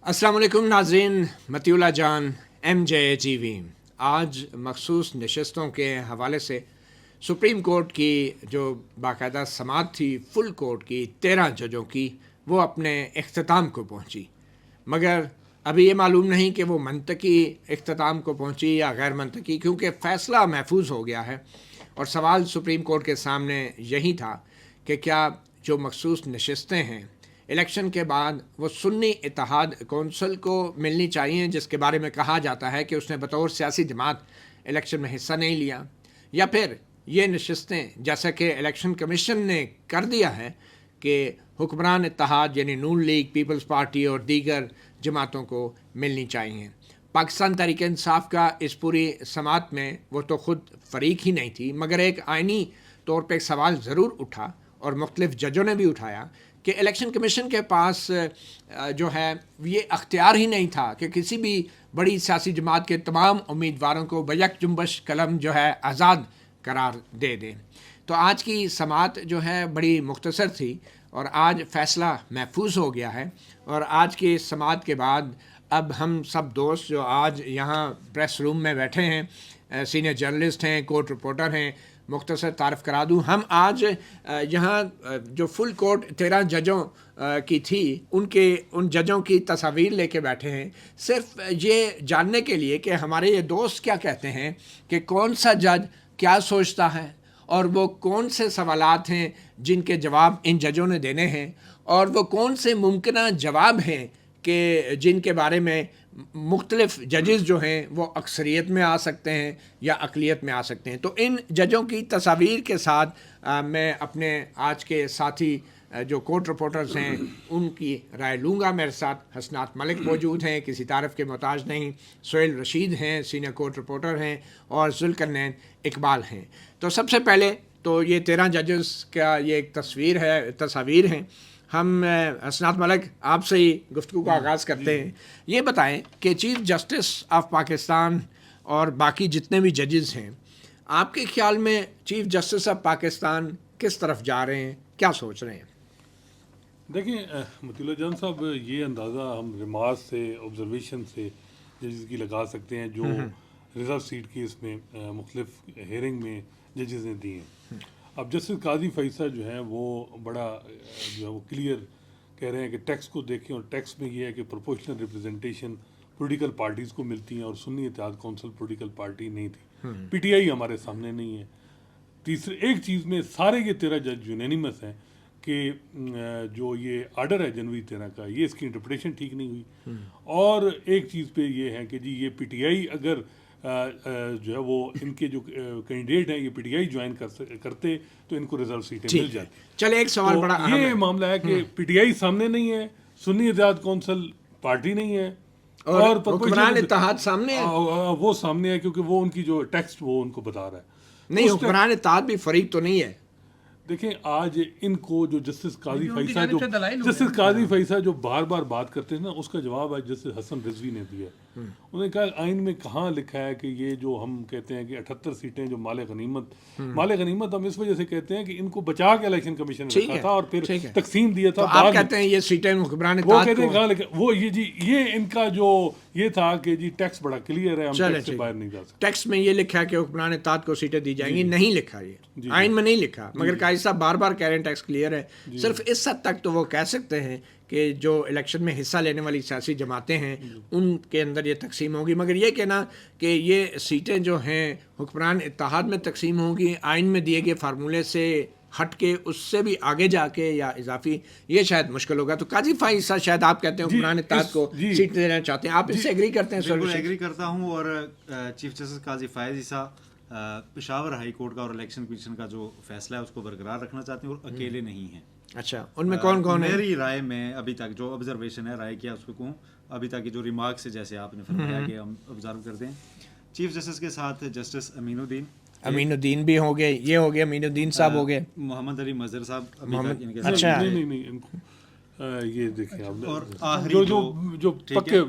अस्सलाम वालेकुम नाज़रीन, मतियुल्लाह जान MJTV। आज मखसूस नशस्तों के हवाले से सुप्रीम कोर्ट की जो बाकायदा समाअत थी फुल कोर्ट की 13 जजों की, वो अपने इख्तिताम को पहुंची। मगर अभी ये मालूम नहीं कि वो मंतकी इख्तिताम को पहुंची या गैर मंतकी, क्योंकि फ़ैसला महफूज हो गया है। और सवाल सुप्रीम कोर्ट के सामने यही था कि क्या जो मखसूस नशस्तें हैं इलेक्शन के बाद वो सुन्नी इत्तेहाद कौंसिल को मिलनी चाहिए, जिसके बारे में कहा जाता है कि उसने बतौर सियासी जमात इलेक्शन में हिस्सा नहीं लिया, या फिर ये नशस्तें जैसा कि इलेक्शन कमीशन ने कर दिया है कि हुक्मरान इत्तेहाद यानी नून लीग, पीपल्स पार्टी और दीगर जमातों को मिलनी चाहिए। पाकिस्तान तहरीक इंसाफ का इस पूरी समात में वो तो ख़ुद फरीक ही नहीं थी, मगर एक आइनी तौर पर एक सवाल ज़रूर उठा और मुख्तलिफ जजों ने भी उठाया कि इलेक्शन कमीशन के पास जो है ये अख्तियार ही नहीं था कि किसी भी बड़ी सियासी जमात के तमाम उम्मीदवारों को बैक जुम्बश कलम जो है आज़ाद करार दे दें। तो आज की समाअत जो है बड़ी मुख्तसर थी और आज फ़ैसला महफूज हो गया है। और आज की समाअत के बाद अब हम सब दोस्त जो आज यहाँ प्रेस रूम में बैठे हैं, सीनियर जर्नलिस्ट हैं, कोर्ट रिपोर्टर हैं, मुख्तसर तारफ़ करा दूँ, हम आज यहाँ जो फुल कोर्ट 13 जजों की थी उन जजों की तस्वीर लेके बैठे हैं, सिर्फ ये जानने के लिए कि हमारे ये दोस्त क्या कहते हैं कि कौन सा जज क्या सोचता है और वो कौन से सवालात हैं जिनके जवाब इन जजों ने देने हैं, और वो कौन से मुमकिन जवाब हैं कि जिनके बारे में मुख्तलिफ जजेस जो हैं वो अक्सरियत में आ सकते हैं या अक़लियत में आ सकते हैं। तो इन जजों की तस्वीर के साथ मैं अपने आज के साथी जो कोर्ट रिपोर्टर्स हैं उनकी राय लूँगा। मेरे साथ हसनात मलिक मौजूद हैं, किसी तारफ़ के मोहताज नहीं, सुहेल रशीद हैं, सीनियर कोर्ट रिपोर्टर हैं, और जुल्करनैन इकबाल हैं। तो सबसे पहले तो ये 13 जजेस का ये एक तस्वीर हैं। हम हसनात मलिक आपसे ही गुफ्तगू का आगाज़ करते हैं। ये बताएं कि चीफ़ जस्टिस ऑफ पाकिस्तान और बाकी जितने भी जजेस हैं, आपके ख्याल में चीफ़ जस्टिस ऑफ पाकिस्तान किस तरफ जा रहे हैं, क्या सोच रहे हैं? देखिए मतियुल्लाह जान साहब, ये अंदाज़ा हम रिमार्क से, ऑब्जर्वेशन से जजेस की लगा सकते हैं जो रिजर्व सीट की इसमें मुख्तलिफ हेयरिंग में जजेस ने दी हैं। अब जस्टिस काजी फैसल जो है वो बड़ा जो है वो क्लियर कह रहे हैं कि टैक्स को देखें, और टैक्स में ये है कि प्रोपोर्शनल रिप्रेजेंटेशन पॉलिटिकल पार्टीज़ को मिलती हैं और सुन्नी इत्तेहाद कौंसिल पॉलिटिकल पार्टी नहीं थी, PTI हमारे सामने नहीं है। तीसरे एक चीज़ में सारे ये 13 जज यूनानिमस हैं कि जो ये आर्डर है जनवरी 13 का, ये इसकी इंटरप्रिटेशन ठीक नहीं हुई। और एक चीज़ पे ये है कि जी ये PTI अगर जो है वो इनके जो कैंडिडेट हैं ये PTI ज्वाइन करते तो इनको रिजर्व सीटें मिल जाती। चले एक सवाल तो बड़ा ये मामला है कि PTI सामने नहीं है, सुन्नी इत्तेहाद कौंसिल पार्टी नहीं है, और हुक्मरान इत्तेहाद सामने है। वो सामने है क्योंकि वो उनकी जो टेक्स्ट वो उनको बता रहा है। नहीं, हुक्मरान इत्तेहाद भी फरीक तो नहीं है। देखें आज इनको जो जस्टिस काजी फैसल जो बार बार बात करते हैं ना, उसका जवाब आज जस्टिस हसन रिजवी ने दिया। उन्होंने कहा आइन में कहाँ लिखा है कि ये जो हम कहते हैं कि 78 सीटें जो माले गनीमत हम इस वजह से कहते हैं कि इनको बचा के इलेक्शन कमीशन ने रखा था और फिर तकसीम दिया था। तो आप कहते हैं ये सीटें हुक्मरान इत्तेहाद वो कहते हैं कहाँ लिखा, वो ये इनका जो ये था कि जी टैक्स बड़ा क्लियर है, हम टैक्स से बाहर नहीं जा सकते। टैक्स में ये लिखा है कि हुक्मरान इत्तेहाद को सीटें दी जाएंगी, नहीं लिखा, ये आइन में नहीं लिखा, मगर काजी साहब बार बार कह रहे हैं टैक्स क्लियर है। सिर्फ इस हद तक तो वो कह सकते हैं कि जो इलेक्शन में हिस्सा लेने वाली सियासी जमातें हैं उनके अंदर ये तकसीम होगी, मगर ये कहना कि ये सीटें जो हैं हुक्मरान इत्तेहाद में तकसीम होंगी आइन में दिए गए फार्मूले से हट के, उससे भी आगे जाके या इजाफी, ये शायद मुश्किल होगा। तो काजी फैसल शायद आप कहते हैं हुक्मरान इत्तेहाद को सीट देना चाहते हैं, आप इससे एग्री करते हैं? बिल्कुल एग्री करता हूँ। और चीफ जस्टिस काजी फैसल पेशावर हाई कोर्ट का और इलेक्शन कमीशन का जो फैसला है उसको बरकरार रखना चाहते हैं, और अकेले नहीं हैं। अच्छा, उनमें कौन कौन है? मेरी राय में अभी तक जो ऑब्जर्वेशन है, राय किया उसको कहूँ, अभी तक जो रिमार्क्स है जैसे आपने फरमाया कि हम ऑब्जर्व करते हैं, चीफ जस्टिस के साथ जस्टिस अमीनुद्दीन भी हो गए, ये हो गए अमीनुद्दीन साहब हो गए, मोहम्मद अली मजहर साहब अच्छा नहीं ये देखिए आप, और आखिरी जो पक्के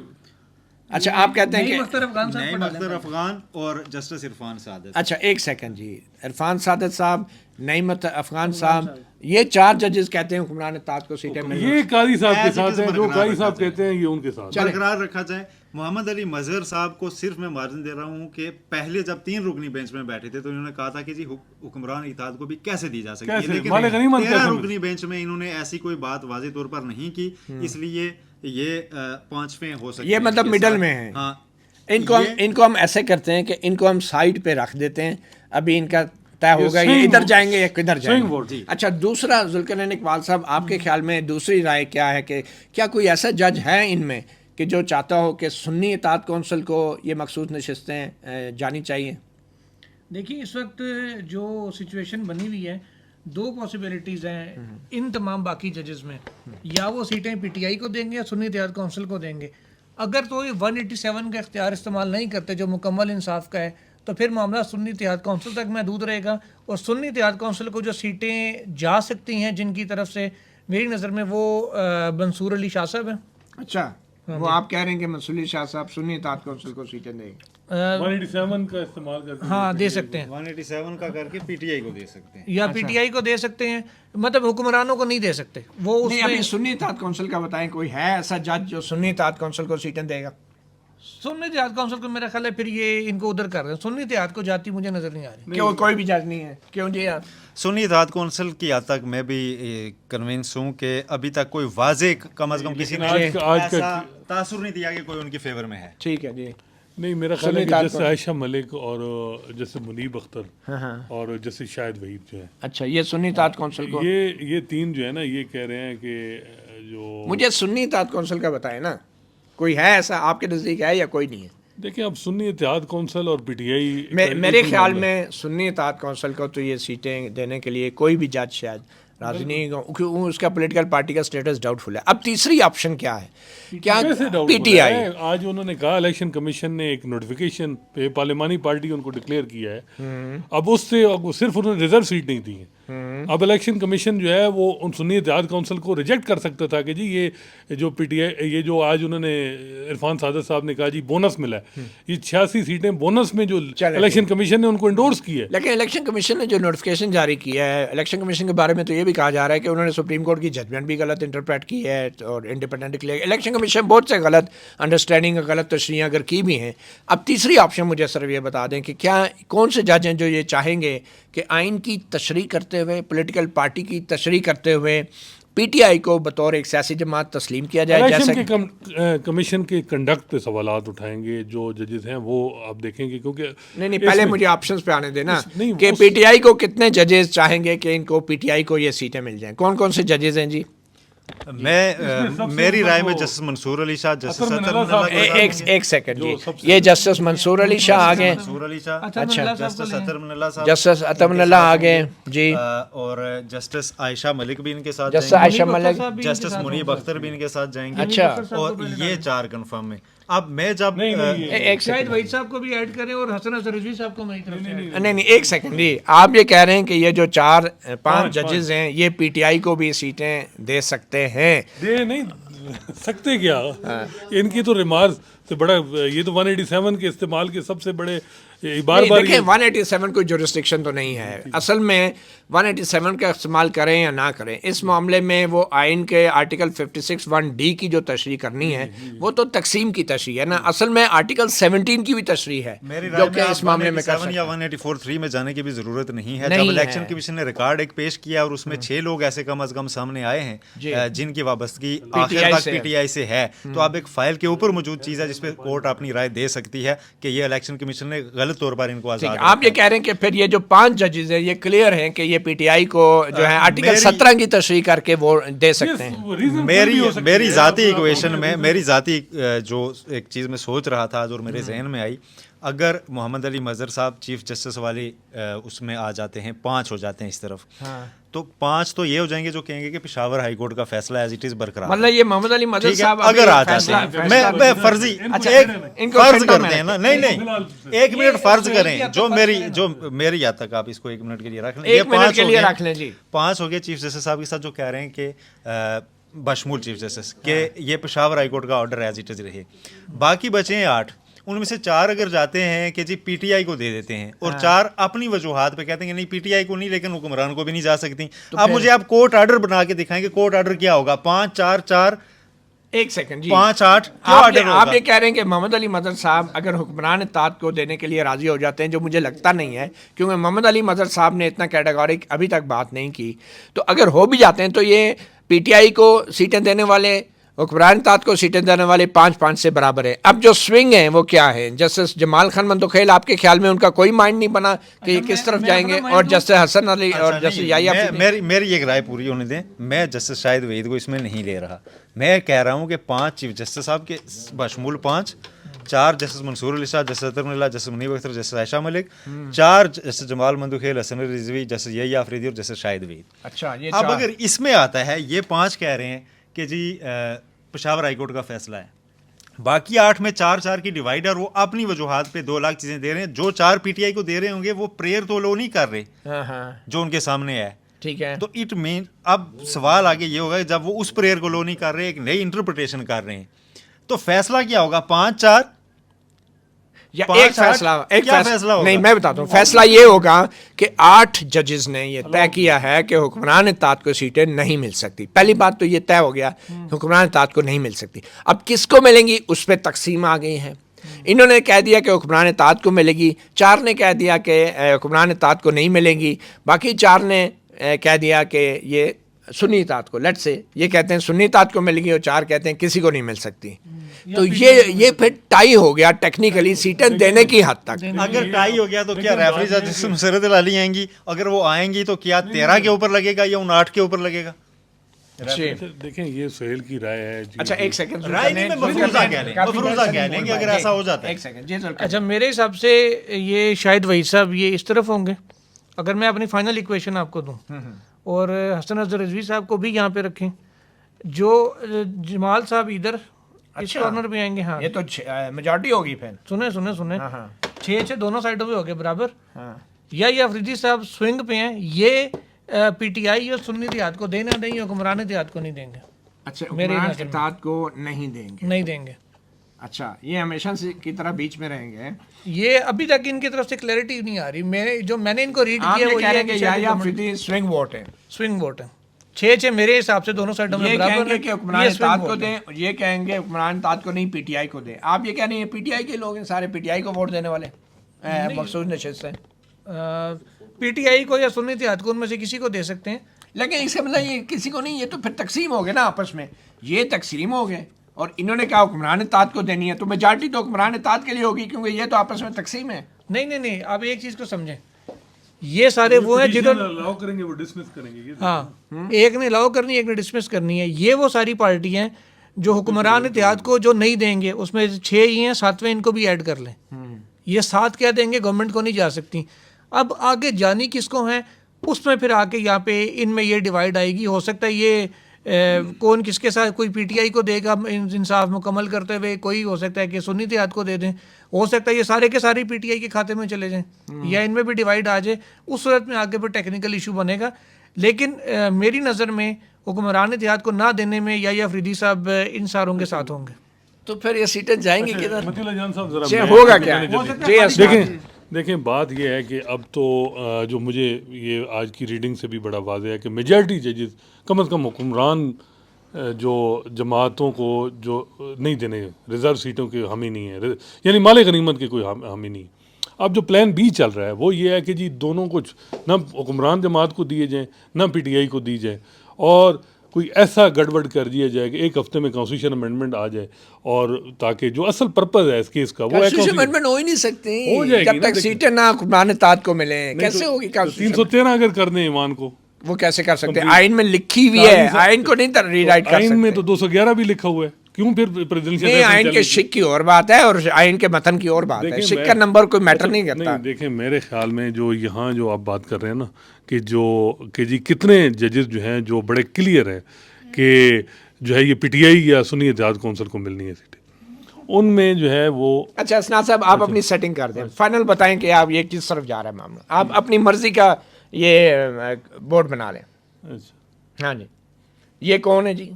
अच्छा, आप कहते हैं नईम कि अख्तर अफगान साहब नईम को डालें। अख्तर अफगान और जस्टिस इरफान सादत। अच्छा, एक सेकंड जी, इरफान सादत साहब, नईम अफगान साहब, ये 4 जजेस कहते हैं हुक्मरान इत्तेहाद को सीटें मिल ये काजी साहब के As it साथ is है, जो बरकरार काजी रखा साहब जाए। कहते हैं ये उनके साथ है। बरकरार रखा जाए। मोहम्मद अली मजहर साहब को सिर्फ मैं मार्जिन दे रहा हूँ कि पहले जब 3 रुकनी बेंच में बैठे थे तो इन्होंने कहा था कि जी हुक्मरान इत्तेहाद को भी कैसे दी जा सकती है, कैसे? लेकिन माले गनीमत 13 कैसे रुकनी बेंच में इन्होंने ऐसी कोई बात वाज़ेह तौर पर नहीं की, इसलिए ये 5वें हो सकते ये हैं मतलब इसके मिडल साथ। में है। हाँ, इनको हम ऐसे करते हैं कि इनको हम साइड पे रख देते हैं, अभी इनका तय होगा ये swing इधर vote- जाएंगे या किधर swing vote, जाएंगे। जी। अच्छा, दूसरा जुल्करनैन इकबाल साहब, आपके ख्याल में दूसरी राय क्या है कि क्या कोई ऐसा जज है इनमें कि जो चाहता हो कि सुन्नी इत्तेहाद कौंसिल को ये मखसूस नशिस्तें जानी चाहिए? देखिए, इस वक्त जो सिचुएशन बनी हुई है, 2 पॉसिबिलिटीज़ हैं इन तमाम बाकी जजेस में, या वो सीटें पीटीआई को देंगे या सुन्नी इत्तेहाद कौंसिल को देंगे। अगर तो ये 187 का इख्तियार इस्तेमाल नहीं करते जो मुकम्मल इंसाफ का है, तो फिर मामला सुन्नी इत्तेहाद कौंसिल तक महदूद रहेगा, और सुन्नी इत्तेहाद कौंसिल को जो सीटें जा सकती हैं जिनकी तरफ से मेरी नज़र में वो मंसूर अली शाह साहब हैं। अच्छा, वो आप कह रहे हैं कि मंसूर अली शाह साहब सुन्नी इत्तेहाद कौंसिल को सीटें देंगे? 187 का इस्तेमाल करके हाँ, दे सकते हैं, 187 का करके पीटीआई को दे सकते हैं। या पीटीआई को दे सकते हैं, मतलब हुक्मरानों को नहीं दे सकते वो नहीं, उसमें। अभी सुन्नी इत्तेहाद कौंसिल का बताएं, कोई है ऐसा जज जो सुन्नी इत्तेहाद कौंसिल को सीटें देगा? सुन्नी इत्तेहाद कौंसिल को मेरा ख्याल है फिर ये इनको उधर कर रहे हैं, सुन्नी इत्तेहाद को जाती मुझे नजर नहीं आ रही। क्यों कोई भी जज नहीं है? क्यों जी? सुन्नी इत्तेहाद कौंसिल की हद तक मैं भी कन्विंस हूँ कि अभी तक कोई वाजे कम अज कम किसी ने आज का ऐसा तासुर नहीं दिया कि कोई उनकी फेवर में है। ठीक है जी। नहीं, मेरा ख्याल है सुन्नी कि इत्तेहाद जैसे आयशा मलिक और जैसे मुनीब अख्तर और जैसे शाहिद वहीद जो है, अच्छा, ये सुन्नी इत्तेहाद कौंसिल को, ये 3 जो है ना, ये कह रहे हैं कि जो मुझे सुन्नी इत्तेहाद कौंसिल का बताएं ना, कोई है ऐसा आपके नज़दीक है या कोई नहीं है? देखिए, अब सुन्नी इत्तेहाद कौंसिल और पीटीआई मेरे ख्याल में सुन्नी इत्तेहाद कौंसिल को तो ये सीटें देने के लिए कोई भी जज शायद राजी नहीं होगा, क्योंकि उसका पॉलिटिकल पार्टी का स्टेटस डाउटफुल है। अब तीसरी ऑप्शन क्या है? क्या कैसे डाउट पीटीआई? आज उन्होंने कहा इलेक्शन कमीशन ने एक नोटिफिकेशन पे पार्लिमानी पार्टी उनको डिक्लेयर किया है, अब उससे सिर्फ उन्होंने रिजर्व सीट नहीं दी है। अब इलेक्शन कमीशन जो है वो उन सुन्नी इत्तेहाद काउंसिल को रिजेक्ट कर सकता था कि जी ये जो पीटीआई, ये जो आज उन्होंने इरफान सादत साहब ने कहा जी बोनस मिला है, ये 86 सीटें बोनस में जो इलेक्शन कमीशन ने उनको इंडोर्स की है। लेकिन इलेक्शन कमीशन ने जो नोटिफिकेशन जारी किया है, इलेक्शन कमीशन के बारे में तो ये भी कहा जा रहा है कि उन्होंने सुप्रीम कोर्ट की जजमेंट भी गलत इंटरप्रेट की है और इंडिपेंडेंट डिक्लेयर। इलेक्शन कमीशन बहुत से गलत अंडरस्टैंडिंग, गलत तशरीह अगर की भी हैं। अब तीसरी ऑप्शन मुझे सिर्फ ये बता दें कि क्या कौन से जज हैं जो ये चाहेंगे कि आइन की तशरीह करते हुए, पॉलिटिकल पार्टी की तशरीह करते हुए पीटीआई को बतौर एक सियासी जमात तस्लीम किया जाए? जैसा इलेक्शन के कमीशन के कंडक्ट पे सवालात उठाएंगे जो जजेस हैं, वो आप देखेंगे, क्योंकि नहीं, पहले मुझे ऑप्शंस पे आने देना नहीं, कि पीटीआई को कितने जजेस चाहेंगे कि इनको पीटीआई को ये सीटें मिल जाएं? कौन कौन से जजेस हैं जी? मैं मेरी राय में जस्टिस मंसूर अली शाह, जस्टिस अतर अतर मिनल्ला साहब मिनल्ला के एक सेकंड जी, सबसे- ये जस्टिस मंसूर अली शाह आ गए, मंसूर अली शाह, अच्छा, जस्टिस अतर मिनल्ला साहब, जस्टिस अतर मिनल्ला आ गए जी, और जस्टिस आयशा मलिक भी इनके साथ जस्टिस जाएंगे, आयशा मलिक, जस्टिस मुनीब अख्तर भी इनके साथ जाएंगे। अच्छा। और ये 4 कंफर्म है। अब मैं जब एक शाहिद वहीद साहब को भी ऐड करें और हसन अजहर रिजवी साहब को मेरी तरफ से ऐड करें। नहीं, एक सेकंड जी, आप ये कह रहे हैं कि ये जो 4-5 जजेस हैं ये पीटीआई को भी सीटें दे सकते हैं? दे नहीं सकते क्या? इनकी तो रिमार्क से बड़ा, ये तो 187 के इस्तेमाल के सबसे बड़े बार बार देखिए 187 कोई जुरिस्डिक्शन तो नहीं है असल में। 187 का इस्तेमाल करें या ना करें, इस मामले में वो आइन के आर्टिकल 56(1)(d) की जो तशरीह करनी है वो तो तकसीम की तशरीह है ना, असल में आर्टिकल 17 की भी तशरीह है जो कि इस मामले में कर सकते या हैं। 184(3) में जाने की भी जरूरत नहीं है। नहीं जब इलेक्शन है। कमीशन ने रिकॉर्ड एक पेश किया और उसमें 6 लोग ऐसे कम अज कम सामने आए हैं जिनकी वाबस्तगी आखिर तक पीटीआई से है, तो अब एक फाइल के ऊपर मौजूद चीज़ है जिसपे कोर्ट अपनी राय दे सकती है कि ये इलेक्शन कमीशन ने गलत तौर पर इनको आजाद आप ये कह रहे हैं कि फिर ये जो 5 जजेस हैं ये क्लियर हैं कि ये पीटीआई को जो है आर्टिकल 17 की तशरीह करके वो दे सकते हैं? मेरी जाती इक्वेशन में, मेरी जाती जो एक चीज़ मैं सोच रहा था और मेरे जहन में आई, अगर मोहम्मद अली मजहर साहब चीफ जस्टिस वाली उसमें आ जाते हैं, 5 हो जाते हैं इस तरफ, तो 5 तो ये हो जाएंगे जो कहेंगे कि पेशावर हाई कोर्ट का फैसला एज इट इज बरकरार, मतलब ये मोहम्मद अली मजहर साहब अगर आ जाते हैं, मैं फर्जी एक फर्ज करते हैं ना, नहीं एक मिनट फर्ज करें, जो मेरी याद तक आप इसको 1 मिनट के लिए रख लें, 1 मिनट के लिए रख लें जी। 5 हो गए चीफ जस्टिस साहब के साथ जो कह रहे हैं कि बशमूल चीफ जस्टिस के ये पेशावर हाई कोर्ट का ऑर्डर एज इट इज रहे। बाकी बचे हैं 8, उनमें से 4 अगर जाते हैं कि जी पीटीआई को दे देते हैं और 4 अपनी वजूहात पे कहते हैं कि नहीं पीटीआई को नहीं लेकिन हुक्मरान को भी नहीं जा सकती। अब मुझे आप कोर्ट ऑर्डर बना के दिखाएंगे, कोर्ट ऑर्डर क्या होगा? 5 4 4 एक सेकंड जी, 5 8 आप ये कह रहे हैं कि मोहम्मद अली मजहर साहब अगर हुक्मरान इत्तेहाद को देने के लिए राजी हो जाते हैं, जो मुझे लगता नहीं है क्योंकि मोहम्मद अली मजहर साहब ने इतना कैटेगोरिक अभी तक बात नहीं की, तो अगर हो भी जाते हैं तो ये पीटीआई को सीटें देने वाले, हुक्मरान इत्तेहाद को सीटें देने वाले 5-5 से बराबर है। अब जो स्विंग है वो क्या है? जस्टिस जमाल खान मंतोखेल, आपके ख्याल में उनका कोई माइंड नहीं बना कि ये किस तरफ जाएंगे? और जस्टिस हसन अली और जस्टिस याहिया मेरी एक राय पूरी होने दें। मैं जस्टिस शाहिद वहीद को इसमें नहीं ले रहा। मैं कह रहा हूँ कि 5 चीफ जस्टिस साहब के बशमूल 5, 4 justice Mansoor Ali Shah, justice Athar Mulla, justice Munib Akhtar, justice Ayesha Malik, 4 justice Jamal Mandokhail, Hasan Ali Rizvi, justice Yahya Afridi और जस्टिस शाहिद वहीद। अच्छा, ये अब अगर इसमें आता है, ये 5 कह रहे हैं कि जी पेशावर हाई कोर्ट का फैसला है, बाकी 8 में 4-4 की डिवाइड और वो अपनी वजूहात पे 2 लाख चीज़ें दे रहे हैं। जो 4 पीटीआई को दे रहे होंगे वो प्रेयर तो लो नहीं कर रहे, जो उनके सामने है, ठीक है। तो इट मीन अब सवाल आगे ये होगा कि जब वो उस प्रेयर को लो नहीं कर रहे, एक नई इंटरप्रिटेशन कर रहे हैं, तो फैसला क्या होगा? 5-4 या 5, एक फैसला, 8 क्या फैसला होगा? नहीं, मैं बताता हूँ। फैसला ये होगा कि 8 जजेस ने ये तय किया है कि हुक्मरान इत्तेहाद को सीटें नहीं मिल सकती। पहली बात तो ये तय हो गया, हुक्मरान इत्तेहाद को नहीं मिल सकती। अब किसको मिलेंगी उस पर तकसीम आ गई है। इन्होंने कह दिया कि हुक्मरान इत्तेहाद को मिलेगी, 4 ने कह दिया कि हुक्मरान इत्तेहाद को नहीं मिलेंगी, बाकी 4 ने कह दिया कि ये सुन्नी इत्तेहाद को, लेट्स से ये कहते हैं सुन्नी इत्तेहाद को मिलेगी और 4 कहते हैं किसी को नहीं मिल सकती। तो ये फिर टाई हो गया टेक्निकली सीटें देने की हद तक। अगर टाई हो गया तो क्या रेफरी जस्टिस मुसर्रत अली आएंगी? अगर वो आएंगी तो क्या 13 के ऊपर लगेगा या उन 8 के ऊपर लगेगा? देखें ये सुहेल की राय है। अच्छा, एक सेकंड, राय नहीं, मैं मफरूजा कह लें कि अगर ऐसा हो जाता है। एक सेकंड। अच्छा, मेरे हिसाब से ये शायद वही साहब ये इस तरफ होंगे, अगर मैं अपनी फाइनल इक्वेशन आपको दूं, और हसन अजहर रिजवी साहब को भी यहाँ पे रखें, जो जमाल साहब इधर इस कॉर्नर पे आएंगे। हाँ, ये तो मेजॉरिटी होगी फिर। सुने 6 दोनों साइडों पे हो गए बराबर। या ये अफरीदी साहब स्विंग पे हैं, ये पीटीआई और सुन्नी इत्तेहाद को देना नहीं, हुक्मरान इत्तेहाद को नहीं देंगे। अच्छा, हुक्मरान इत्तेहाद को नहीं देंगे। अच्छा, ये हमेशा से की तरह बीच में रहेंगे। ये अभी तक इनकी तरफ से क्लैरिटी नहीं आ रही। मैंने इनको रीड किया वो ये है कि याहिया अफरीदी स्विंग वोट है। 6 मेरे हिसाब से दोनों साइडों में बराबर है। कि हुक्मरान इत्तेहाद को दें, ये कहेंगे हुक्मरान इत्तेहाद को नहीं पीटीआई को दें। आप ये कह रहे हैं पीटीआई के लोग हैं, सारे पीटीआई को वोट देने वाले मखसूस नशिस्त हैं। पीटीआई को या सुन्नी इत्तेहाद को, उनमें से किसी को दे सकते हैं, लेकिन इसका मतलब ये किसी को नहीं, ये तो फिर तकसीम हो गए ना आपस में, ये तकसीम हो गए। और इन्होंने कहा हुक्मरान इत्तेहाद को देनी है, तो मेजॉरिटी तो हुक्मरान इत्तेहाद के लिए होगी क्योंकि ये तो आपस में तकसीम है। नहीं, आप एक चीज़ को समझें, ये सारे वो हैं जिन्होंने अलाउ करेंगे, वो डिसमिस करेंगे। हाँ, एक ने अलाउ करनी है, एक ने डिसमिस करनी है। ये वो सारी पार्टी हैं जो हुक्मरान इत्तेहाद को जो नहीं देंगे, उसमें 6 ही हैं, 7वें इनको भी ऐड कर लें, ये 7 क्या देंगे, गवर्नमेंट को नहीं जा सकती। अब आगे जानी किसको है, उसमें फिर आके यहाँ पे इनमें ये डिवाइड आएगी। हो सकता है ये कौन किसके साथ, कोई पीटीआई को देगा इंसाफ मुकम्मल करते हुए, कोई हो सकता है कि सुन्नी इत्तेहाद को दे दें, हो सकता है ये सारे के सारे पीटीआई के खाते में चले जाएं, या इनमें भी डिवाइड आ जाए। उस सूरत में आगे फिर टेक्निकल इशू बनेगा। लेकिन मेरी नज़र में हुक्मरान इत्तेहाद को ना देने में या अफरीदी साहब इन सारों के साथ होंगे। तो फिर ये सीटें जाएंगी किधर? मतीउल्ला जान साहब जरा होगा क्या? देखें बात यह है कि अब तो जो मुझे ये आज की रीडिंग से भी बड़ा वाज़ेह है कि मेजॉरिटी जजेस कम अज़ कम हुक्मरान जो जमातों को जो नहीं देने, रिज़र्व सीटों के हामी नहीं है, यानी माले गनीमत के कोई हामी नहीं। अब जो प्लान बी चल रहा है वो ये है कि जी दोनों कुछ ना हुक्मरान जमात को दिए जाएँ ना पीटीआई को दी जाए, और कोई ऐसा गड़बड़ कर दिया जाए कि 1 हफ्ते में कॉन्स्टिट्यूशन अमेंडमेंट आ जाए, और ताकि जो असल पर्पस है इस केस का वो अमेंडमेंट हो ही नहीं सकती हो जाएगी जब तक सीटें ना हुक्मरान इत्तेहाद को मिले। कैसे होगी? 313 अगर कर दें ईमान को, वो कैसे कर सकते हैं? आइन में लिखी हुई है, आइन को नहीं रीराइट कर सकते। आइन में तो 211 भी लिखा हुआ है, क्यों फिर प्रेसिडेंशियल? नहीं, आइन के शिक की और बात है और आइन के मतन की और बात है। शिक का नंबर कोई मैटर नहीं करता। नहीं, देखें मेरे ख्याल में जो यहाँ जो आप बात कर रहे हैं ना कि जी कितने जजेस जो हैं जो बड़े क्लियर हैं कि जो है ये पीटीआई या सुन्नी इत्तेहाद कौंसिल को मिलनी है सीटें, उनमें जो है वो। अच्छा असनाद साहब, आप अपनी सेटिंग कर दें, फाइनल बताएं कि आप ये किस तरफ जा रहा है मामला। आप अपनी मर्जी का ये बोर्ड बना लें। अच्छा, हाँ जी, ये कौन है जी?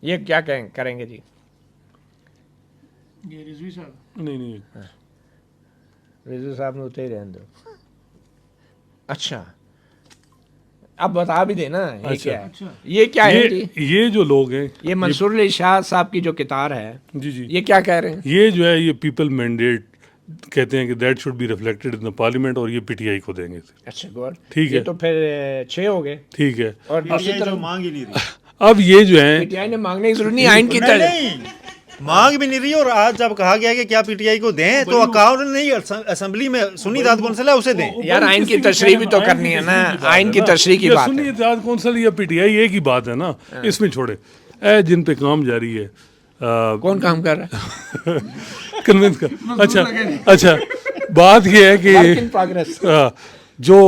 ये क्या करेंगे जी? ये रिजवी साहब नहीं रिजवी साहब ने उतरे रहने दो। अच्छा अब बता भी देना ये अच्छा। क्या है? अच्छा। ये क्या है जी? ये जो लोग हैं, ये मंसूर अली शाह साहब की जो किताब है, जी ये क्या कह रहे हैं? ये जो है ये पीपल मैंडेट कहते हैं कि that should be reflected in the parliament, और ये पीटीआई को देंगे। अच्छा गुड, ठीक ये है। तो फिर 6 हो गए। ठीक है। और दूसरी ये जो तरफ मांग ही नहीं रही, अब ये जो है पीटीआई ने मांगने की जरूरत नहीं, आइन की तरह नहीं मांग भी नहीं रही। और आज जब कहा गया कि क्या पीटीआई को दें, तो अकाउंट नहीं, असेंबली में सुन्नी इत्तेहाद कौंसिल है उसे दें। यार आइन की तशरीह भी तो करनी है ना, आइन की तशरीह की बात सुन्नी है। इत्तेहाद कौंसिल या पीटीआई एक ही बात है ना, इसमें छोड़े जिन पे काम जारी है कौन काम कर रहा है? कन्विंस कर। अच्छा बात ये है Work in कि progress। जो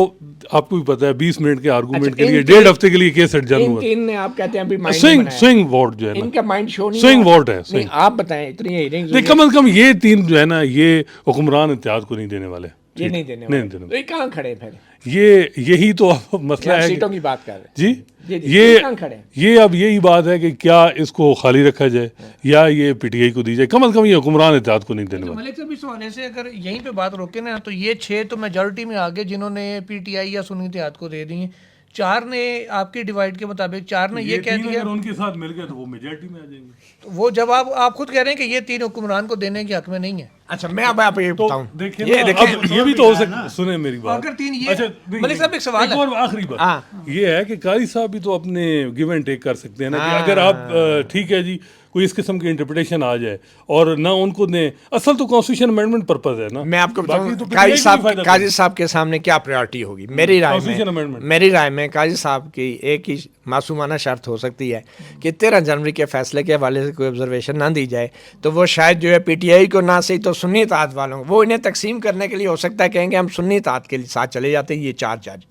आपको भी पता है 20 मिनट के आर्गूमेंट अच्छा, के लिए इन 1.5 तीन- हफ्ते के लिए केस एडजर्न इन हुआ। तीन ने आप कहते हैं अभी माइंड स्विंग वोट जो है इनका ना, माइंड शो नहीं स्विंग हुआ। वोट है, नहीं स्विंग। आप बताएं, इतनी hearings नहीं हुई कम से कम ये तीन जो है ना, ये हुक्मरान इत्तेहाद को नहीं देने वाले। है, ये नहीं देने नहीं वाले। देने तो ये कहाँ खड़े फिर? ये यही तो अब मसला यार है सीटों कि, की बात कर रहे हैं जी जी, ये कहाँ खड़े हैं? ये अब यही बात है कि क्या इसको खाली रखा जाए या ये पीटीआई को दी जाए। कम से कम ये हुक्मरान इत्तेहाद को नहीं देने तो वाले। मलिक साहब इस हवाले से अगर यहीं पे बात रोके ना, तो ये 6 तो मेजॉरिटी में आ गए जिन्होंने पीटीआई या सुन्नी इत्तेहाद को दे दी। 4 ने आपकी डिवाइड के मुताबिक 4 ने ये कह तीन दिया, अगर उनके साथ मिल गए तो वो मेजॉरिटी में आ जाएंगे। तो वो जब आप खुद कह रहे हैं कि ये 3 हुक्मरान को देने के हक में नहीं है। अच्छा मैं अब आप ये तो बताऊं, देखिए ये ना, देखें अब ये भी तो हो सकता, सुने मेरी बात। अगर 3 ये अच्छा नहीं, मलिक साहब एक सवाल है। और आखिरी बात हाँ। ये है कि कारी साहब भी तो अपने गिव एंड टेक कर सकते हैं ना, कि हाँ। अगर आप ठीक है जी कोई इस किस्म की इंटरप्रिटेशन आ जाए और ना उनको ने, असल तो कॉन्स्टिट्यूशन अमेंडमेंट पर्पज है ना। मैं आपको बाकी बताऊं तो काजी PTI साहब को भी फायदा काजी साहब के सामने क्या प्रायोरिटी होगी मेरी राय Constitution में। amendment। मेरी राय में काजी साहब की एक ही मासूमाना शर्त हो सकती है कि 13 जनवरी के फैसले के हवाले से कोई ऑब्जर्वेशन ना दी जाए, तो वो शायद जो है पीटीआई को ना सही तो सुन्नी इत्तेहाद वालों को, वो इन्हें तकसीम करने के लिए हो सकता है कहेंगे हम सुन्नी इत्तेहाद के साथ चले जाते हैं ये 4 जज,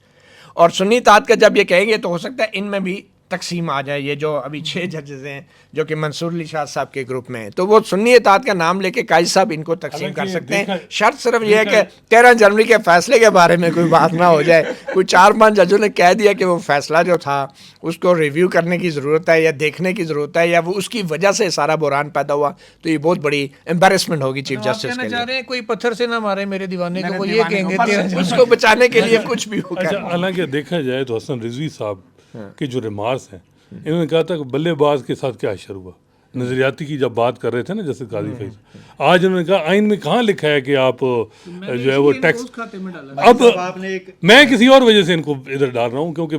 और सुन्नी इत्तेहाद का जब ये कहेंगे तो हो सकता है इनमें भी तकसीम आ जाए। ये जो अभी 6 जजेस हैं जो कि मंसूर अली शाह साहब के ग्रुप में हैं, तो वो सुन्नी इत्तेहाद का नाम लेके काजी साहब इनको तकसीम कर हालांकि सकते हैं। देखा- शर्त सिर्फ ये है कि 13 जनवरी के फैसले के बारे में कोई बात ना हो जाए। कोई 4-5 जजों ने कह दिया कि वो फैसला जो था उसको रिव्यू करने की ज़रूरत है या देखने की ज़रूरत है, या वो उसकी वजह से सारा बहरान पैदा हुआ, तो ये बहुत बड़ी एम्बेरसमेंट होगी चीफ तो आप जस्टिस कहना के चाह लिए। रहे हैं कोई पत्थर से ना मारे मेरे दीवाने को, वो ये दीवाने कहेंगे को, 13 बस जनवरी। उसको बचाने के लिए कुछ भी होगा। अच्छा हालांकि देखा जाए तो हसन रिजवी साहब के जो रिमार्क्स हैं, इन्होंने कहा था कि बल्लेबाज के साथ क्या असर हुआ, नजरियाती की जब बात कर रहे थे ना जैसे काजी फैज, आज उन्होंने कहा आइन में कहाँ लिखा है कि आप जो है वो टैक्स। खाते में डाला। अब आपने एक मैं किसी और वजह से इनको इधर डाल रहा हूँ क्योंकि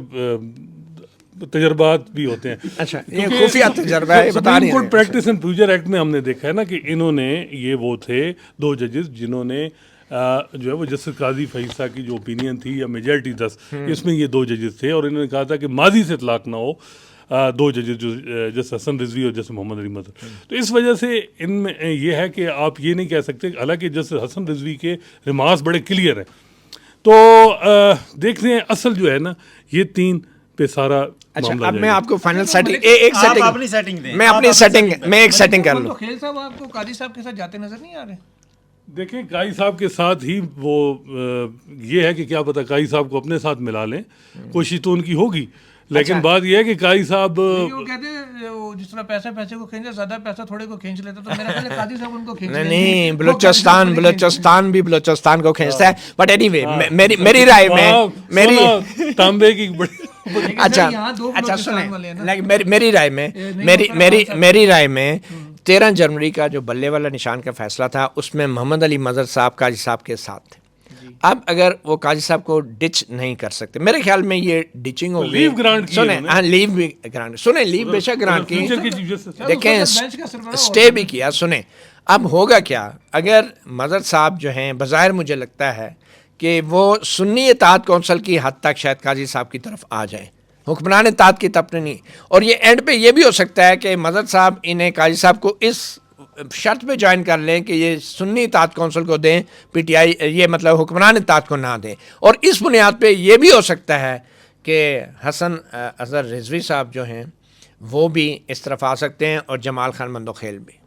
तजर्बात भी होते हैं। अच्छा ये खुफिया तजर्बा है, बता नहीं रहे। प्रैक्टिस एंड फ्यूचर एक्ट में हमने देखा है ना कि इन्होंने, ये वो थे 2 जजेस जिन्होंने जो है वो जस्टिस काजी फैसा की जो ओपिनियन थी या मेजॉरिटी 10, इसमें ये 2 जजेस थे, और इन्होंने कहा था कि माजी से इतलाक ना हो 2 जजेस जो जैसे हसन रिजवी और जैसे मोहम्मद अली मजहर। तो इस वजह से इनमें ये है कि आप ये नहीं कह सकते, हालांकि जैसे हसन रिजवी के रिमार्क्स बड़े क्लियर हैं। तो देखते हैं असल जो है ना ये 3 पे सारा अच्छा मामला अब मैं जाएगा। आपको फाइनल सेटिंग एक आप सेटिंग अपनी सेटिंग दें, मैं आप अपनी अपनी सेटिंग setting मैं एक सेटिंग कर तो लूँ। खेल साहब आपको काजी साहब के साथ जाते नजर नहीं आ रहे? देखें काई साहब के साथ ही वो ये है कि क्या पता काई साहब को अपने साथ मिला लें, कोशिश तो उनकी होगी, लेकिन अच्छा। बात यह है कि काई साहब वो कहते हैं वो जिस तरह पैसे को खींचे, ज्यादा पैसा थोड़े को खींच लेता, तो मेरा ख्याल है काजी साहब उनको खींच नहीं लेंगे। नहीं वो बलूचिस्तान काजी साहब को नहीं बलूचिस्तान भी बलूचिस्तान को खींचता है, बट एनीवे मेरी राय में मेरी सोना तांबे की बड़ी खींचेंगे। अच्छा यहाँ 2 अच्छा बलूचिस्तान वाले हैं सुने ना। like, मेरी राय में नहीं, मेरी वो मेरी फराज मेरी राय में 13 जनवरी का जो बल्ले वाला निशान का फैसला था उसमें मोहम्मद अली मजहर साहब काजी साहब के साथ थे। अब अगर वो काजी साहब को डिच नहीं कर सकते, मेरे ख्याल में ये डिचिंग होगी। लीव ग्रांट की सुने है हाँ लीव भी ग्रांट, सुने लीव बेशक ग्रांट की, फ्यूचर के चीफ जस्टिस देखें उसका बेंच का सरबराह स्टे भी किया। सुने अब होगा क्या अगर मजहर साहब जो हैं, बज़ाहिर मुझे लगता है कि वो सुन्नी इत्तेहाद कौंसिल की हद तक शायद काजी साहब की तरफ आ जाएं, हुक्मरान इत्तेहाद की तरफ नहीं। और ये एंड पे ये भी हो सकता है कि मजहर साहब इन्हें काजी साहब को इस शर्त पे ज्वाइन कर लें कि ये सुन्नी इत्तेहाद कौंसिल को दें, पीटीआई ये मतलब हुक्मरान इत्तेहाद को ना दें। और इस बुनियाद पे ये भी हो सकता है कि हसन अजहर रिजवी साहब जो हैं वो भी इस तरफ आ सकते हैं और जमाल खान मंदोखेल भी।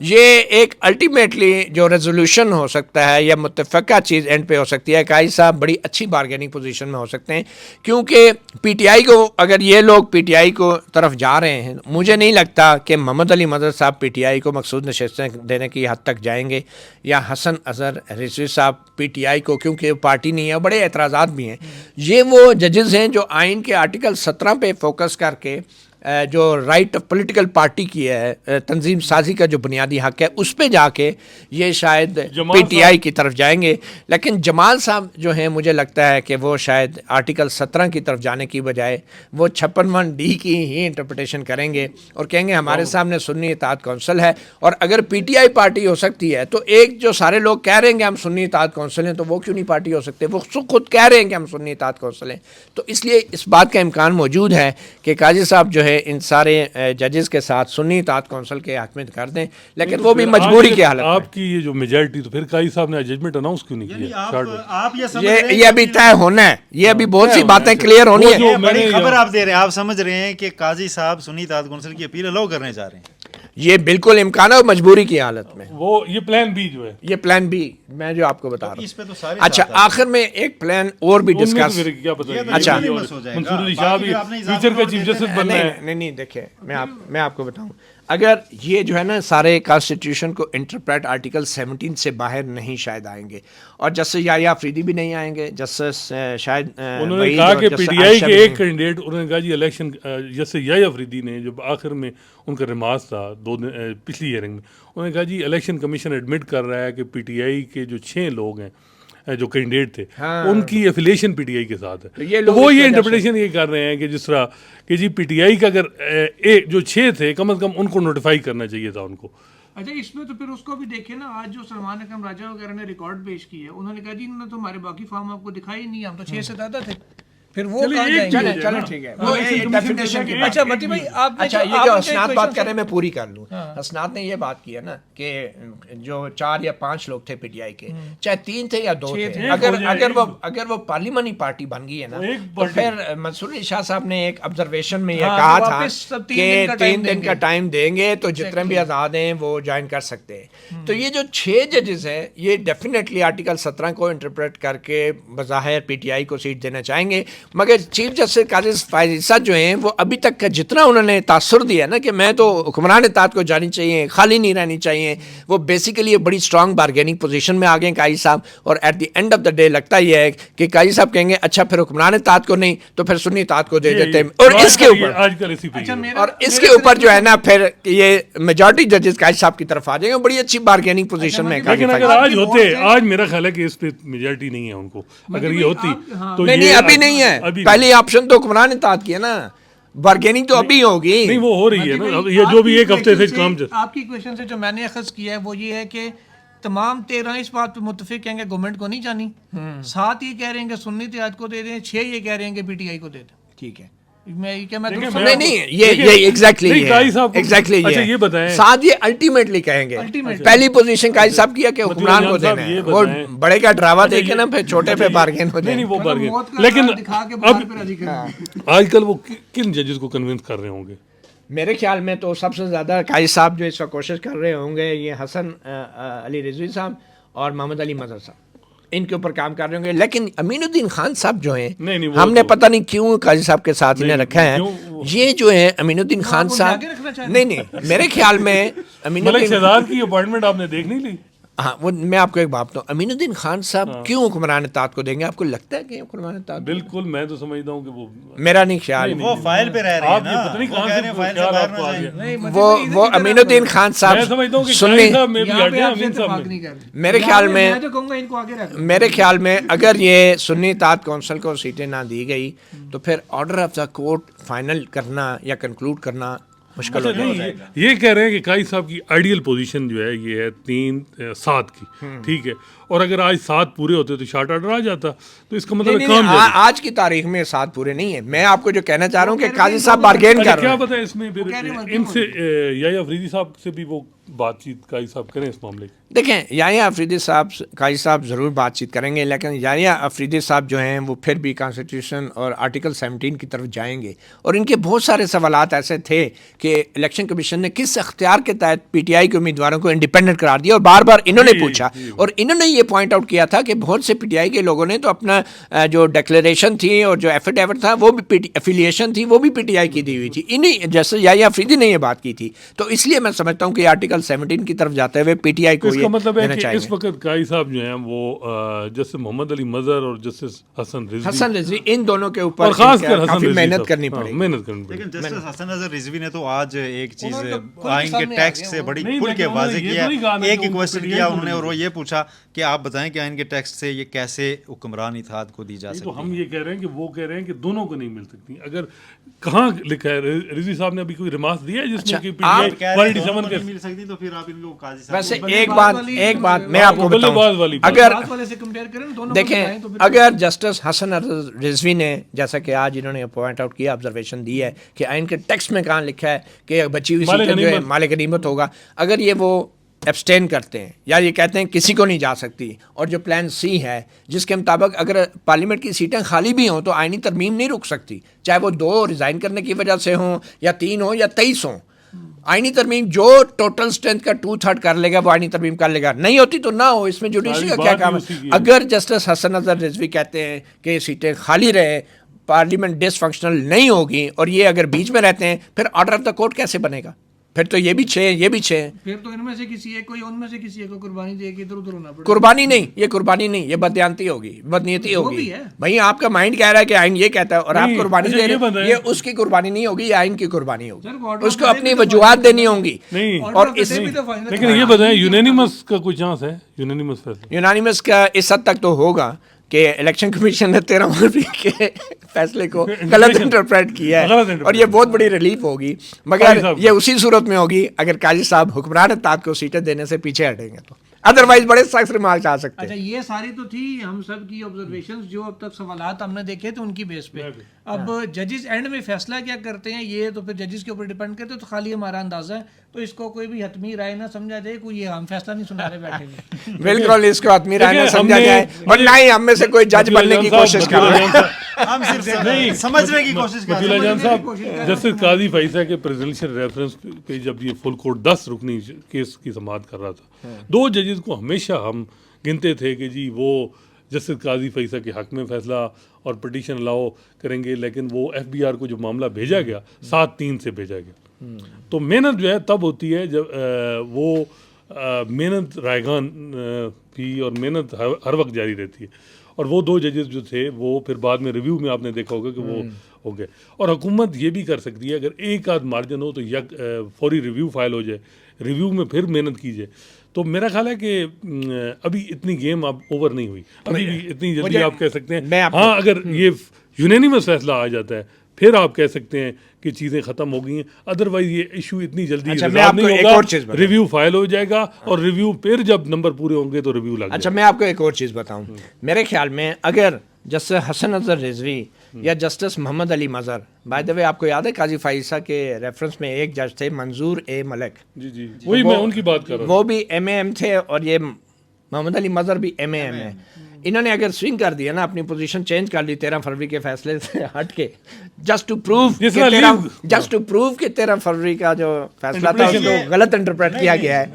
ये एक अल्टीमेटली जो रेजोल्यूशन हो सकता है या मुत्तफ़क़ा चीज़ एंड पे हो सकती है, काजी साहब बड़ी अच्छी बारगेनिंग पोजीशन में हो सकते हैं, क्योंकि पीटीआई को अगर ये लोग पीटीआई को तरफ जा रहे हैं, मुझे नहीं लगता कि मोहम्मद अली मज़हर साहब पीटीआई को मखसूस नशस्तें देने की हद तक जाएंगे, या हसन अज़हर रिजवी साहब पीटीआई को, क्योंकि पार्टी नहीं है, बड़े एतराज़ात भी हैं। ये वो जजेस हैं जो आइन के आर्टिकल 17 पे फोकस करके जो राइट ऑफ पॉलिटिकल पार्टी की है, तंजीम साजी का जो बुनियादी हक है, उस पे जाके ये शायद पीटीआई की तरफ जाएंगे। लेकिन जमाल साहब जो हैं, मुझे लगता है कि वो शायद आर्टिकल 17 की तरफ जाने की बजाय वो 56(1)(d) की ही इंटरप्रटेशन करेंगे और कहेंगे हमारे सामने सुन्नी इत्तेहाद कौंसिल है, और अगर पीटीआई पार्टी हो सकती है तो एक जो सारे लोग कह रहे हैं कि हम सुन्नी इत्तेहाद कौंसिल हैं, तो वो क्यों नहीं पार्टी हो सकते? वो खुद कह रहे हैं कि हम सुन्नी इत्तेहाद कौंसिल हैं। तो इसलिए इस बात का इम्कान मौजूद है कि काजी साहब जो है इन सारे जजेस के साथ सुन्नी इत्तेहाद कौंसिल के हक में कर दें, लेकिन वो भी मजबूरी की हालत में। आपकी ये जो मेजॉरिटी, तो फिर काजी साहब ने जजमेंट अनाउंस क्यों नहीं किया? आप ये अभी तय होना है, ये अभी बहुत सी बातें क्लियर होनी है। ये बड़ी खबर आप दे रहे हैं, आप समझ रहे हैं कि काजी साहब सुन्नी इत्तेहाद कौंसिल की अपील अलाउ करने जा रहे हैं? ये बिल्कुल इम्कान है, मजबूरी की हालत में। वो ये प्लान बी जो है, ये प्लान बी मैं जो आपको बता रहा हूँ। इस पे तो सारे अच्छा, आखिर में एक प्लान और भी उनमें तो डिस्कस। फिर क्या पता है, अच्छा, मंसूर अली शाह भी फ्यूचर का चीफ जस्टिस बनना है। नहीं देखिए, मैं आपको बताऊं, अगर ये जो है ना सारे कॉन्स्टिट्यूशन को इंटरप्रेट आर्टिकल 17 से बाहर नहीं शायद आएंगे, और जस्टिस याहिया अफरीदी भी नहीं आएंगे, जस्टिस शायद उन्होंने कहा कि पीटीआई के एक कैंडिडेट, उन्होंने कहा जी इलेक्शन, जस्टिस याहिया अफरीदी ने जब आखिर में उनका रिमार्क था पिछली हियरिंग में, उन्होंने कहा जी इलेक्शन कमीशन एडमिट कर रहा है कि पीटीआई के जो 6 लोग हैं जो कैंडिडेट थे, हाँ, उनकी एफिलिएशन पीटीआई के साथ है। तो वो ये इंटरप्रिटेशन ये कर रहे हैं कि जिस तरह कि जी पीटीआई का अगर जो 6 थे, कम से कम उनको नोटिफाई करना चाहिए था उनको। अच्छा, इसमें तो फिर उसको भी देखे ना, आज जो सलमान अकरम राजा वगैरह ने रिकॉर्ड पेश किया, उन्होंने कहा जी इन्होंने तो हमारे बाकी फॉर्म आपको दिखाई नहीं, हम तो 6 से ज्यादा थे। फिर वो कहाँ जाएंगे? चलो ठीक है, वो डेफिनेशन की। अच्छा मती भाई, आप अच्छा, ये जो हसनात बात कर रहे हैं, मैं पूरी कर लूँ। हसनात ने ये बात की है ना कि जो 4 या 5 लोग थे पीटीआई के, चाहे 3 थे या 2 थे, अगर वो पार्लियामानी पार्टी बन गई है ना, तो फिर मंसूर अली शाह साहब ने एक ऑब्जर्वेशन में ये कहा था कि 3 दिन का टाइम देंगे तो जितने भी आज़ाद हैं वो ज्वाइन कर सकते हैं। तो ये जो 6 जजेस हैं, ये डेफिनेटली आर्टिकल 17 को इंटरप्रेट करके बज़ाहिर पीटीआई को सीट देना चाहेंगे, मगर चीफ जस्टिस काजी फायज़ ईसा जो हैं, वो अभी तक का जितना उन्होंने तासुर दिया ना कि मैं तो हुक्मरान इत्तेहाद को जानी चाहिए, खाली नहीं रहनी चाहिए, वो बेसिकली बड़ी स्ट्रॉन्ग बारगेनिंग पोजीशन में आ गए काजी साहब। और at the end of the day लगता यह है कि काजी साहब कहेंगे अच्छा फिर हुक्मरान इत्तेहाद को नहीं तो फिर सुन्नी इत्तेहाद को दे देते हैं, और इसके ऊपर और इसके ऊपर जो है ना फिर ये मेजॉरिटी जजेस काजी साहब की तरफ आ जाएंगे, बड़ी अच्छी बारगेनिंग पोजीशन में। लेकिन अगर आज होते, आज मेरा ख्याल है कि इस पे मेजॉरिटी नहीं है उनको, अगर ये होती तो नहीं, अभी नहीं है, पहली ऑप्शन तो हुक्मरान इत्तेहाद की है ना, बारगेनिंग तो अभी होगी। नहीं, वो हो रही है ना, ये जो भी एक हफ्ते से काम आपकी क्वेश्चन से जो मैंने अखज़ किया है वो ये है कि तमाम 13 इस बात पे मुत्तफिक हैं कि गवर्नमेंट को नहीं जानी, 7 ये कह रहे हैं कि सुन्नी इत्तेहाद को दे दें, 6 ये कह रहे हैं कि पीटीआई को दे दें। ठीक है, नहीं, ये एग्जैक्टली ये बताएं, साथ ये अल्टीमेटली कहेंगे, पहली पोजीशन काजी साहब की है कि हुक्मरान को देना है, वो बड़े का ड्रामा देखे ना, फिर छोटे पे बार्गेन हो जाए। नहीं, वो बार्गेन, लेकिन अब आजकल वो किन जजेस को कन्विंस कर रहे होंगे? मेरे ख्याल में तो सबसे ज़्यादा काजी साहब जो इसका कोशिश कर रहे होंगे, ये हसन अली रिजवी साहब और मोहम्मद अली मज़हर साहब, इनके ऊपर काम कर रहे होंगे। लेकिन अमीनुद्दीन खान साहब जो हैं, हमने पता नहीं क्यों काजी साहब के साथ इन्हें रखा है, ये जो है अमीनुद्दीन खान साहब, नहीं, मेरे ख्याल में मलिक शहजाद की अपॉइंटमेंट आपने देख नहीं ली? हाँ, वो मैं आपको एक बात बताऊँ, अमीनुद्दीन खान साहब क्यों हुक्मरान इत्तेहाद को देंगे? आपको लगता है कि हुक्मरान इत्तेहाद? बिल्कुल, मैं तो समझता हूँ कि वो, मेरा नहीं ख्याल, वो फाइल पे रह रहे हैं ना, पता नहीं कहाँ से फाइल से बाहर ना जाए। वो अमीनुद्दीन खान साहब, मैं समझता हूँ कि सुन्नी, मेरे ख्याल में अगर ये सुन्नी इत्तेहाद कौंसिल को सीटें ना दी गई तो फिर order of the court final करना या कंक्लूड करना मुश्किल हो जाएगा। ये कह रहे हैं कि काजी साहब की आइडियल पोजीशन जो है ये है 3-7 की, ठीक है, और अगर आज 7 पूरे होते तो शॉर्ट ऑर्डर आ जाता, तो इसका मतलब काम आज की तारीख में 7 पूरे नहीं है। मैं आपको जो कहना चाह रहा हूँ कि काजी साहब बार्गेन कर रहे हैं। क्या पता है इसमें इनसे याहिया अफरीदी साहब से भी वो बातचीत काजी साहब करें इस मामले की? देखें, याहिया अफरीदी साहब, काजी साहब ज़रूर बातचीत करेंगे, लेकिन याहिया अफरीदी साहब जो हैं वो फिर भी कॉन्स्टिट्यूशन और आर्टिकल 17 की तरफ जाएंगे, और इनके बहुत सारे सवालात ऐसे थे कि इलेक्शन कमीशन ने किस अख्तियार के तहत पीटीआई के उम्मीदवारों को इंडिपेंडेंट करार दिया, और बार बार इन्होंने पूछा, और इन्होंने ये पॉइंट आउट किया था कि बहुत से पीटीआई के लोगों ने तो अपना जो डिक्लेरेशन थी और जो एफिडेविट था वो भी एफिलिएशन थी वो भी पीटीआई की दी हुई थी। इन्हीं जैसे याहिया अफरीदी ने ये बात की थी, तो इसलिए मैं समझता हूँ कि आर्टिकल 17 की तरफ जाते हुए पीटीआई को इसका ये मतलब है देना कि चाहिए। इस वक्त काई साहब जो हैं वो जस्टिस मोहम्मद अली मजहर और जस्टिस हसन रिजवी इन दोनों के ऊपर और खासकर हसन काफी रिजवी मेहनत साहब, करनी हाँ, पड़ेगी। मेहनत करनी पड़ेगी। लेकिन जस्टिस हसन नजर रिजवी ने तो आज एक चीज उन्होंने तो खुद आइन के सामने आ टेक्स्ट गया से वो। बड़ी नहीं, खुल के लेकिन वाजे उन्होंने ये किया तो नहीं कहा ना एक कि ही उनको क्वेश्चन PTI किया को उन्होंने, और मिली। वो ये पूछा कि आप बताएं कि आइन के टेक्स्ट से ये कैसे हुक्मरान इत्तेहाद को दी जा तो सकती हम है। ये कह रहे हैं कि वो कह रहे हैं कि दोनों को नहीं मिल सकती। अगर कहाँ लिखा है, रिजवी साहब ने अभी कोई रिमार्क दिया है जिसमें कि आप पीटीआई कह रहे हैं दोनों 187 को के नहीं मिल सकती, तो फिर आप इनको काजी साहब वैसे को- एक बात मैं आपको बल्लेबाज वाली बताऊं, बात। अगर बात वाले से कंपेयर करें ना, दोनों को मिलाएं देखें तो फिर अगर जस्टिस हसन रिजवी ने जैसा कि आज इन्होंने पॉइंट आउट किया, ऑब्जर्वेशन दी है कि आइन के टेक्स्ट में कहाँ लिखा है कि बची हुई मालिक सीटें जो है गनीमत। मालिक गनीमत होगा, अगर ये वो एब्सटेन करते हैं या ये कहते हैं किसी को नहीं जा सकती, और जो प्लान सी है जिसके मुताबिक अगर पार्लियामेंट की सीटें खाली भी हों तो आइनी तरमीम नहीं रुक सकती, चाहे वो 2 रिज़ाइन करने की वजह से हों या 3 हों या 23 हों। आइनी तरमीम जो टोटल स्ट्रेंथ का 2/3 कर लेगा वो आइनी तरमीम कर लेगा, नहीं होती तो ना हो, इसमें जुडिशरी का सारी क्या बात काम ही उसी की है। है। अगर जस्टिस हसन अजहर रिजवी कहते हैं कि ये सीटें खाली रहे, पार्लियामेंट डिसफंक्शनल नहीं होगी, और ये अगर बीच में रहते हैं, फिर ऑर्डर ऑफ द कोर्ट कैसे बनेगा? फिर तो ये भी 6 ये भी 6। फिर तो इनमें से किसी एक को या उनमें से किसी एक को कुर्बानी देके इधर उधर होना पड़ेगा। कुर्बानी नहीं, ये कुर्बानी नहीं, ये बदयांती होगी, बदनीयती जो होगी। भी है। भाई आपका माइंड कह रहा है कि आइन ये कहता है और आप नहीं, कुर्बानी अच्छा, दे ये रहे बताएं। हैं, ये उसकी कुर्बानी नहीं होगी, ये आइन की कुर्बानी सर, होगी, ऑर्डर उसको ऑफ द अपनी डे भी तो वजूहात फाइनल देनी होंगी। नहीं, और इस लेकिन ये बताएं यूनानिमस का कोई चांस है? यूनानिमस फैसला यूनानिमस का इस हद तक तो होगा कि इलेक्शन कमीशन ने 13 फरवरी के फैसले को गलत इंटरप्रेट किया है, गलत interpret और ये बहुत बड़ी रिलीफ होगी, काजी मगर साहब ये उसी सूरत में होगी अगर काजी साहब हुक्मरान इत्तेहाद को सीटें देने से पीछे हटेंगे, तो अदरवाइज बड़े सख्त रिमार्क आ सकते अच्छा, हैं। ये सारी तो थी हम सब की ऑब्जर्वेशंस, जो अब तक सवालात हमने देखे थे उनकी बेस पे। अब जजेस एंड में फैसला क्या करते हैं ये तो फिर जजेस के ऊपर डिपेंड करते हैं, तो खाली हमारा अंदाजा है, तो इसको कोई भी हतमी राय ना समझा जाए, कोई ये हम फैसला नहीं सुना रहे बैठे हुए। बिल्कुल इसको आदमी राय ना देखिए, समझा हमने- जाए, और ना ही हम में से कोई जज बनने की कोशिश कर रहा है। हम सिर्फ समझने की कोशिश कर रहे मतीला हैं। जान साहब, कोशिश कर रहे हैं। जस्टिस काजी फैसला के प्रेसिडेंशियल रेफरेंस पे जब ये फुल कोर्ट 10 रुकनी केस की समाअत कर रहा था, 2 जजेस को हमेशा हम गिनते थे कि जी वो जस्टिस काजी फैसला के हक में फैसला और पिटीशन अलाउ करेंगे, लेकिन वो FBR को जो मामला भेजा गया 7-3 से भेजा गया। तो मेहनत जो है तब होती है जब वो मेहनत रायगान भी और मेहनत हर वक्त जारी रहती है, और वो 2 जजेस जो थे वो फिर बाद में रिव्यू में आपने देखा होगा कि वो हो गए। और हुकूमत ये भी कर सकती है, अगर एक आध मार्जिन हो तो फौरी रिव्यू फाइल हो जाए, रिव्यू में फिर मेहनत कीजिए। तो मेरा ख्याल है कि अभी इतनी गेम अब ओवर नहीं हुई, अभी भी इतनी जल्दी आप कह सकते मैं हैं आपको- हाँ, अगर ये यूनानिमस फैसला आ जाता है फिर आप कह सकते हैं कि चीज़ें ख़त्म हो गई हैं, अदरवाइज ये इशू इतनी जल्दी अच्छा, मैं रिजॉल्व आपको नहीं एक होगा, और चीज़ बताऊं। रिव्यू फाइल हो जाएगा, और रिव्यू फिर जब नंबर पूरे होंगे तो रिव्यू लग अच्छा, मैं आपको एक और चीज़ बताऊं, मेरे ख्याल में अगर जस्टिस हसन अजहर रिजवी या justice Mohammad Ali Mazhar, by the way आपको याद है काजी फाइसा के रेफरेंस में एक जज थे मंजूर ए मलिक, जी वही मैं उनकी बात कर रहा हूँ। वो भी MAM थे, और ये मोहम्मद अली मजहर भी MAM है। इन्होंने अगर स्विंग कर दिया ना, अपनी पोजीशन चेंज कर ली 13 फरवरी के फैसले से हट के, जस्ट टू प्रूव जिस कि तरह 13 फरवरी का जो फैसला था उसको गलत इंटरप्रेट किया गया है।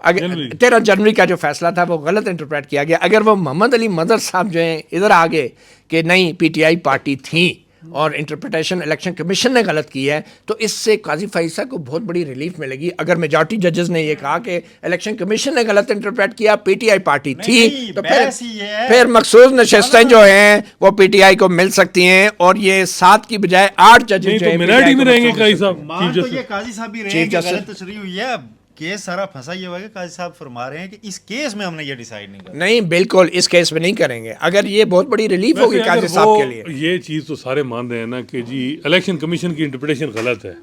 अगर जनवरी। 13 जनवरी का जो फैसला था वो गलत इंटरप्रेट किया गया। अगर वो मोहम्मद अली मजहर साहब जो हैं इधर आ गए कि नहीं PTI पार्टी थी और इंटरप्रिटेशन इलेक्शन कमीशन ने गलत की है, तो इससे काजी फैसला को बहुत बड़ी रिलीफ मिलेगी। अगर मेजॉरिटी जजेस ने ये कहा कि इलेक्शन कमीशन ने गलत इंटरप्रेट किया, PTI पार्टी थी, नहीं, तो बहस ही ये है। फिर मखसूस नशस्तें जो हैं वो PTI को मिल सकती हैं, और ये 7 की बजाय 8 जजेस नहीं जो तो हैं मिनाटी PTI में को रहेंगे मखसूस काजी मिल सकती साहब, मान चीफ तो ये जस्टिस। काजी साहब भी रहे चीफ हैं कि जस्टिस। गलत तशरीह हुई है। अब केस सारा फंसा ये हुआ है कि काजी साहब फरमा रहे हैं कि इस केस में हमने ये डिसाइड नहीं है। किया। नहीं, बिल्कुल इस केस में नहीं करेंगे। अगर ये बहुत बड़ी रिलीफ होगी वैसे अगर काजी साहब वो के लिए। ये चीज़ तो सारे मान रहे हैं ना कि जी इलेक्शन कमीशन की इंटरप्रिटेशन गलत है,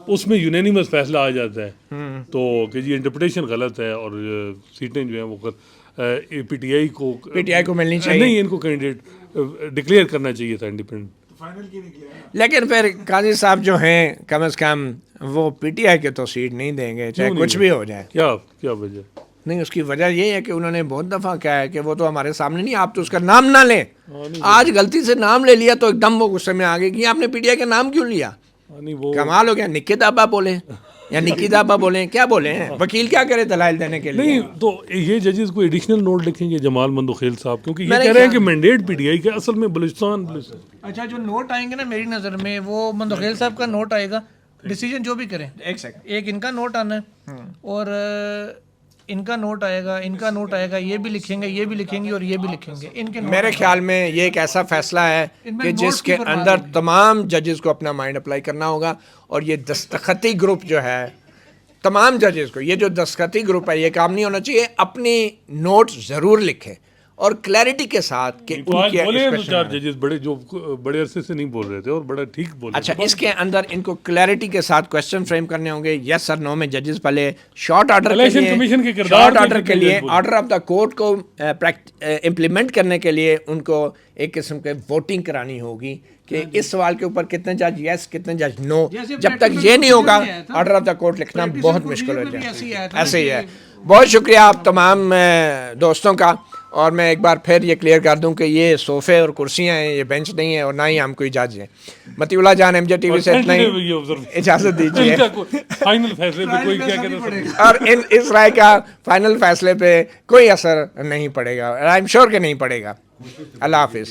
उसमें यूनानिमस फैसला आ जाता है तो कि जी इंटरप्रिटेशन गलत है और सीटें जो हैं वो PTI को मिलनी चाहिए। नहीं, इनको कैंडिडेट डिक्लेयर करना चाहिए था इंडिपेंडेंट। लेकिन फिर काजी साहब जो हैं कम से कम वो PTI के तो सीट नहीं देंगे, चाहे नहीं कुछ भी हो जाए। क्या वजह? नहीं, उसकी वजह ये है कि उन्होंने बहुत दफ़ा कहा है कि वो तो हमारे सामने नहीं, आप तो उसका नाम ना लें। आज गलती से नाम ले लिया तो एकदम वो गुस्से में आ गए कि आपने PTI का नाम क्यों लिया। नहीं वो कमाल हो गया, निक्की दाबा बोले या निक्की दाबा बोले, क्या बोले हैं? वकील क्या करे दलाइल देने के लिए? नहीं, तो ये जजेस को एडिशनल नोट लिखेंगे जमाल मंदोखेल साहब, क्योंकि ये मैंने कह रहे हैं कि ख्याल- मैंडेट पीटीआई का, असल में बलूचिस्तान अच्छा, जो नोट आएंगे ना मेरी नज़र में, वो मंदोखेल साहब का नोट आएगा, डिसीजन जो भी करें, एक सेकंड, एक इनका नोट आना है और इनका नोट आएगा, इनका नोट आएगा, ये भी लिखेंगे, ये भी लिखेंगे और ये भी लिखेंगे, इनके नोट मेरे ख्याल में ये एक ऐसा फैसला है इनमें कि नोट जिसके की बर्बादी अंदर है। तमाम जजेस को अपना माइंड अप्लाई करना होगा। और ये दस्तखती ग्रुप जो है, तमाम जजेस को, ये जो दस्तखती ग्रुप है, ये काम नहीं होना चाहिए। अपनी नोट ज़रूर लिखें और क्लैरिटी के साथ कि तो आज उनके बोले हैं दो expression चार में- जजेस बड़े, जो बड़े अरसे से नहीं बोल रहे थे और बड़ा ठीक बोले। अच्छा, इसके अंदर इनको क्लैरिटी के साथ क्वेश्चन फ्रेम करने होंगे, यस और नो में। जजेस पहले शॉर्ट ऑर्डर के इलेक्शन लिए, कमीशन के किरदार शॉर्ट के ऑर्डर के जितने लिए, जज बोले। ऑर्डर ऑफ द कोर्ट को इम्प्लीमेंट करने के लिए उनको एक किस्म के वोटिंग करानी होगी कि इस सवाल के ऊपर कितने जज यस, कितने जज नो। जैसे जब तक practical ये नहीं होगा, procedure में आया था। ऑर्डर ऑफ द कोर्ट लिखना Practical बहुत मुश्किल हो procedure में भी ऐसे ही आया था जाए। ना ऐसे ही कि- है। बहुत शुक्रिया आप तमाम दोस्तों का। और मैं एक बार फिर ये क्लियर कर दूं कि ये सोफ़े और कुर्सियां हैं, ये बेंच नहीं है और ना ही हम कोई जज हैं। मतीउल्लाह जान MJ TV से इतना ही इजाज़त दीजिए फाइनल फैसले पे कोई क्या कहता है? और इस राय का फाइनल फैसले पे कोई असर नहीं पड़ेगा। आई एम श्योर कि नहीं पड़ेगा। अल्लाह हाफिज़।